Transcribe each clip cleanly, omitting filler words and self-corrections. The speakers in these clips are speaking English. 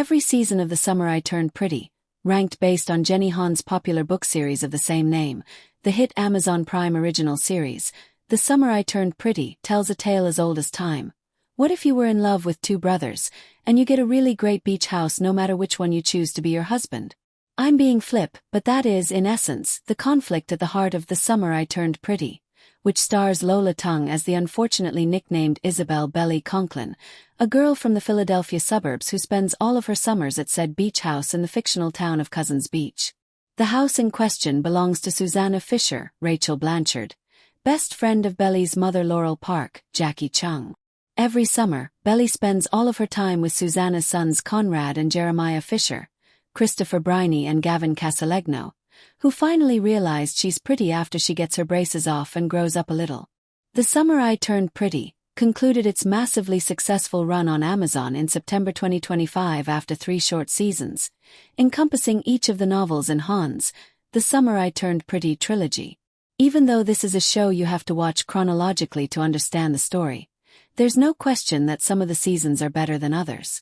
every season of The Summer I Turned Pretty, ranked based on Jenny Han's popular book series of the same name, the hit Amazon Prime original series, The Summer I Turned Pretty tells a tale as old as time. What if you were in love with two brothers, and you get a really great beach house no matter which one you choose to be your husband? I'm being flip, but that is, in essence, the conflict at the heart of The Summer I Turned Pretty, which stars Lola Tung as the unfortunately nicknamed Isabel Belly Conklin, a girl from the Philadelphia suburbs who spends all of her summers at said beach house in the fictional town of Cousins Beach. The house in question belongs to Susanna Fisher, Rachel Blanchard, best friend of Belly's mother Laurel Park, Jackie Chung. Every summer, Belly spends all of her time with Susanna's sons Conrad and Jeremiah Fisher, Christopher Briney and Gavin Casalegno, who finally realized she's pretty after she gets her braces off and grows up a little. The Summer I Turned Pretty concluded its massively successful run on Amazon in September 2025 after 3 short seasons, encompassing each of the novels in Han's The Summer I Turned Pretty trilogy. Even though this is a show you have to watch chronologically to understand the story, there's no question that some of the seasons are better than others.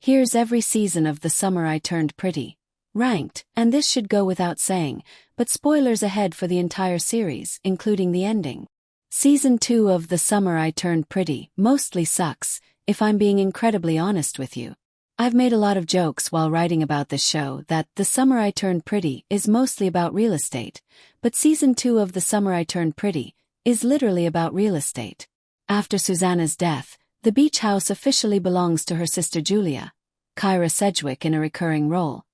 Here's every season of The Summer I Turned Pretty, ranked, and this should go without saying, but spoilers ahead for the entire series, including the ending. Season 2 of The Summer I Turned Pretty mostly sucks, if I'm being incredibly honest with you. I've made a lot of jokes while writing about this show that The Summer I Turned Pretty is mostly about real estate, but Season 2 of The Summer I Turned Pretty is literally about real estate. After Susanna's death, the beach house officially belongs to her sister Julia, Kyra Sedgwick in a recurring role,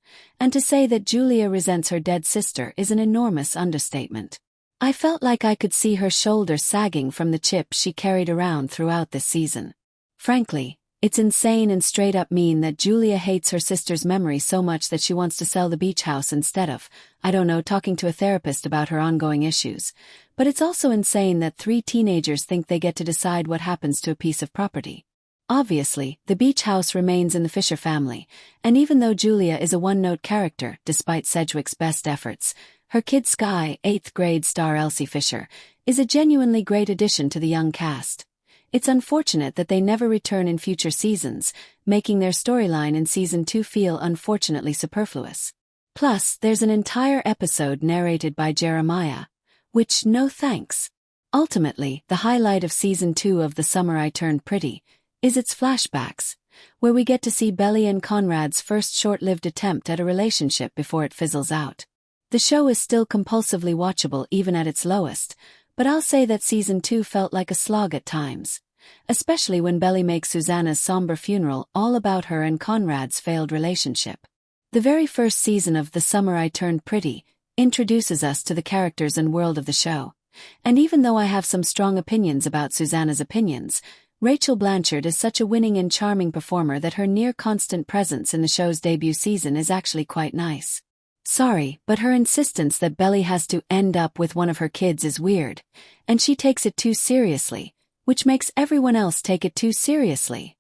and to say that Julia resents her dead sister is an enormous understatement. I felt like I could see her shoulders sagging from the chip she carried around throughout this season. Frankly, it's insane and straight up mean that Julia hates her sister's memory so much that she wants to sell the beach house instead of, talking to a therapist about her ongoing issues. But it's also insane that 3 teenagers think they get to decide what happens to a piece of property. Obviously, the beach house remains in the Fisher family, and even though Julia is a one-note character despite Sedgwick's best efforts, her kid Sky, 8th grade star Elsie Fisher, is a genuinely great addition to the young cast. It's unfortunate that they never return in future seasons, making their storyline in Season 2 feel unfortunately superfluous. Plus, there's an entire episode narrated by Jeremiah, which, no thanks. Ultimately, the highlight of Season 2 of The Summer I Turned Pretty is its flashbacks, where we get to see Belly and Conrad's first short-lived attempt at a relationship before it fizzles out. The show is still compulsively watchable even at its lowest, but I'll say that Season 2 felt like a slog at times, especially when Belly makes Susanna's somber funeral all about her and Conrad's failed relationship. The very first season of The Summer I Turned Pretty introduces us to the characters and world of the show, and even though I have some strong opinions about Susanna's opinions, Rachel Blanchard is such a winning and charming performer that her near-constant presence in the show's debut season is actually quite nice. Sorry, but her insistence that Belly has to end up with one of her kids is weird, and she takes it too seriously, which makes everyone else take it too seriously.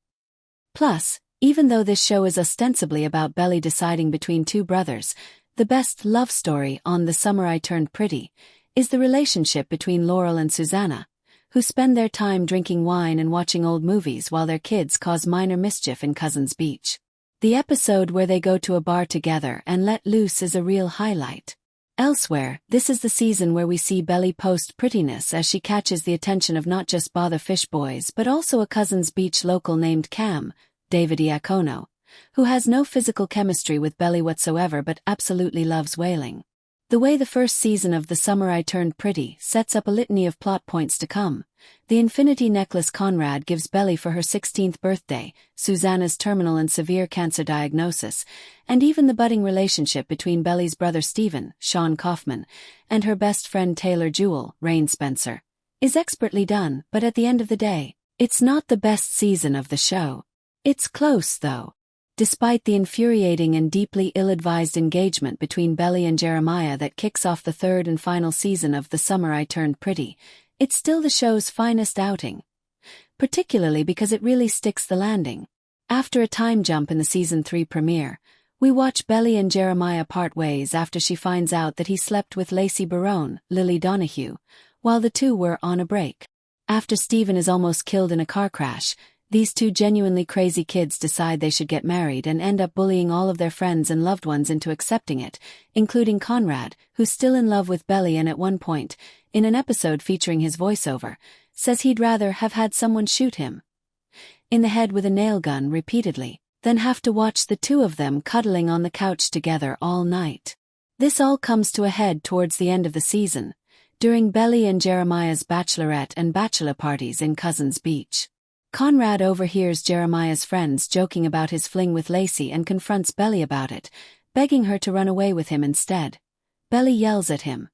Plus, even though this show is ostensibly about Belly deciding between 2 brothers, the best love story on The Summer I Turned Pretty is the relationship between Laurel and Susanna, who spend their time drinking wine and watching old movies while their kids cause minor mischief in Cousins Beach. The episode where they go to a bar together and let loose is a real highlight. Elsewhere, this is the season where we see Belly post prettiness as she catches the attention of not just Bother Fish Boys but also a Cousins Beach local named Cam, David Iacono, who has no physical chemistry with Belly whatsoever but absolutely loves whaling. The way the first season of The Summer I Turned Pretty sets up a litany of plot points to come, the infinity necklace Conrad gives Belly for her 16th birthday, Susanna's terminal and severe cancer diagnosis, and even the budding relationship between Belly's brother Stephen, Sean Kaufman, and her best friend Taylor Jewell, Rain Spencer, is expertly done, but at the end of the day, it's not the best season of the show. It's close, though. Despite the infuriating and deeply ill-advised engagement between Belly and Jeremiah that kicks off the 3rd and final season of The Summer I Turned Pretty, it's still the show's finest outing, particularly because it really sticks the landing. After a time jump in the Season 3 premiere, we watch Belly and Jeremiah part ways after she finds out that he slept with Lacey Barone, Lily Donahue, while the two were on a break. After Stephen is almost killed in a car crash, These two genuinely crazy kids decide they should get married and end up bullying all of their friends and loved ones into accepting it, including Conrad, who's still in love with Belly and at one point, in an episode featuring his voiceover, says he'd rather have had someone shoot him in the head with a nail gun repeatedly than have to watch the two of them cuddling on the couch together all night. This all comes to a head towards the end of the season, during Belly and Jeremiah's bachelorette and bachelor parties in Cousins Beach. Conrad overhears Jeremiah's friends joking about his fling with Lacey and confronts Belly about it, begging her to run away with him instead. Belly yells at him.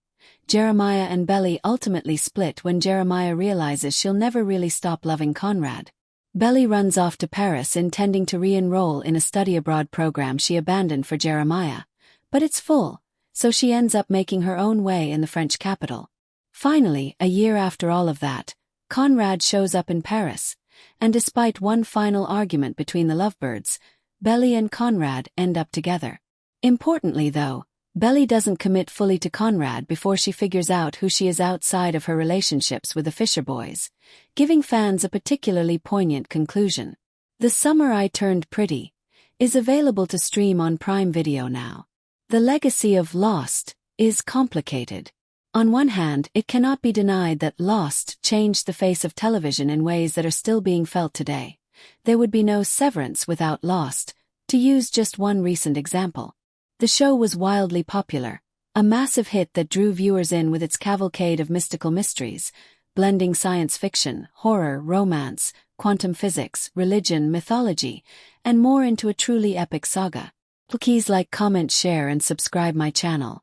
Jeremiah and Belly ultimately split when Jeremiah realizes she'll never really stop loving Conrad. Belly runs off to Paris intending to re-enroll in a study abroad program she abandoned for Jeremiah, but it's full, so she ends up making her own way in the French capital. Finally, a year after all of that, Conrad shows up in Paris, and despite one final argument between the lovebirds, Belly and Conrad end up together. Importantly though, Belly doesn't commit fully to Conrad before she figures out who she is outside of her relationships with the Fisher boys, giving fans a particularly poignant conclusion. The Summer I Turned Pretty is available to stream on Prime Video now. The legacy of Lost is complicated. On one hand, it cannot be denied that Lost changed the face of television in ways that are still being felt today. There would be no Severance without Lost, to use just one recent example. The show was wildly popular, a massive hit that drew viewers in with its cavalcade of mystical mysteries, blending science fiction, horror, romance, quantum physics, religion, mythology, and more into a truly epic saga. Please like, comment, share, and subscribe my channel.